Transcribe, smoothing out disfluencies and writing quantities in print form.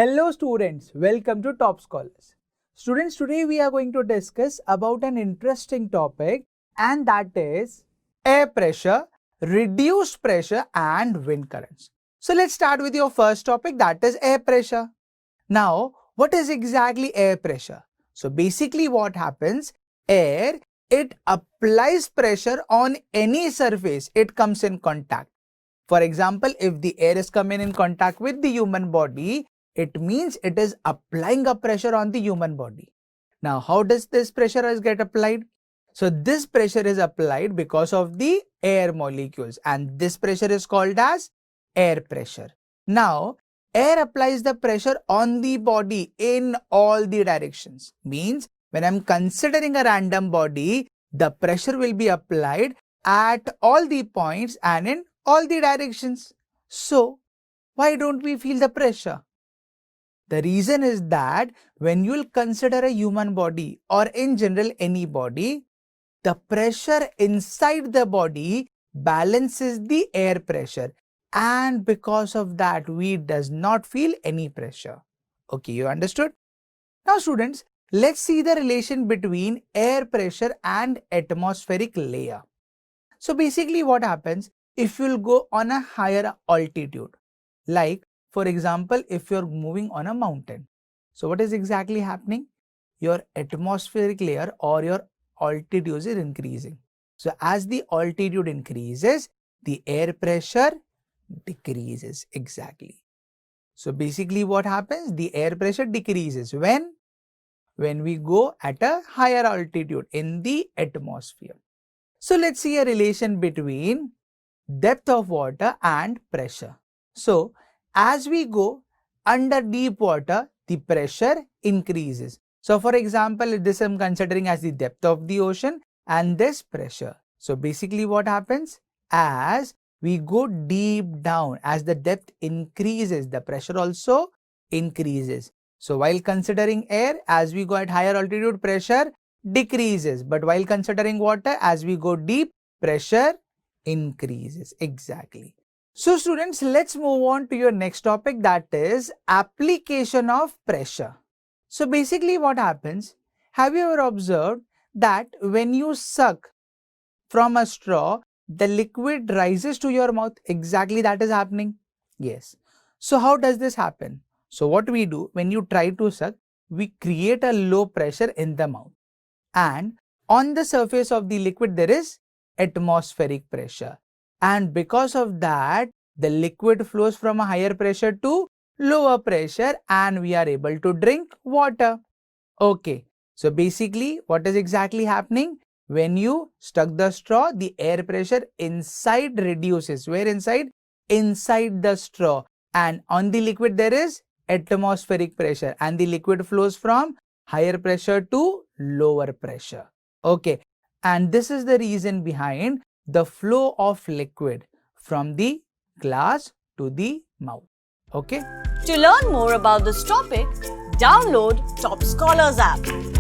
Hello students, welcome to Toppscholars. Students, today we are going to discuss about an interesting topic, and that is air pressure, reduced pressure and wind currents. So let's start with your first topic, that is air pressure. Now, what is exactly air pressure? So basically what happens, air, it applies pressure on any surface it comes in contact. For example, if the air is coming in contact with the human body, it means it is applying a pressure on the human body. Now, how does this pressure get applied? So this pressure is applied because of the air molecules, and this pressure is called as air pressure. Now, air applies the pressure on the body in all the directions. Means when I'm considering a random body, the pressure will be applied at all the points and in all the directions. So, why don't we feel the pressure? The reason is that when you'll consider a human body or in general any body, the pressure inside the body balances the air pressure, and because of that we does not feel any pressure. Okay, you understood? Now students, let's see the relation between air pressure and atmospheric layer. So basically what happens, if you'll go on a higher altitude, like for example, if you're moving on a mountain. So what is exactly happening? Your atmospheric layer or your altitude is increasing. So as the altitude increases, the air pressure decreases exactly. So basically what happens? The air pressure decreases when we go at a higher altitude in the atmosphere. So let's see a relation between depth of water and pressure. So as we go under deep water, the pressure increases. So for example, this I'm considering as the depth of the ocean and this pressure. So basically what happens? As we go deep down, as the depth increases, the pressure also increases. So while considering air, as we go at higher altitude, pressure decreases. But while considering water, as we go deep, pressure increases. Exactly. So students, let's move on to your next topic, that is application of pressure. So basically what happens, have you ever observed that when you suck from a straw, the liquid rises to your mouth? Exactly that is happening. Yes. So how does this happen? So what we do, when you try to suck, we create a low pressure in the mouth, and on the surface of the liquid there is atmospheric pressure, and because of that the liquid flows from a higher pressure to lower pressure and we are able to drink water. Okay, so basically what is exactly happening? When you stuck the straw, the air pressure inside reduces. Where inside? Inside the straw, and on the liquid there is atmospheric pressure and the liquid flows from higher pressure to lower pressure. Okay, and this is the reason behind the flow of liquid from the glass to the mouth. Okay. To learn more about this topic, download Toppscholars app.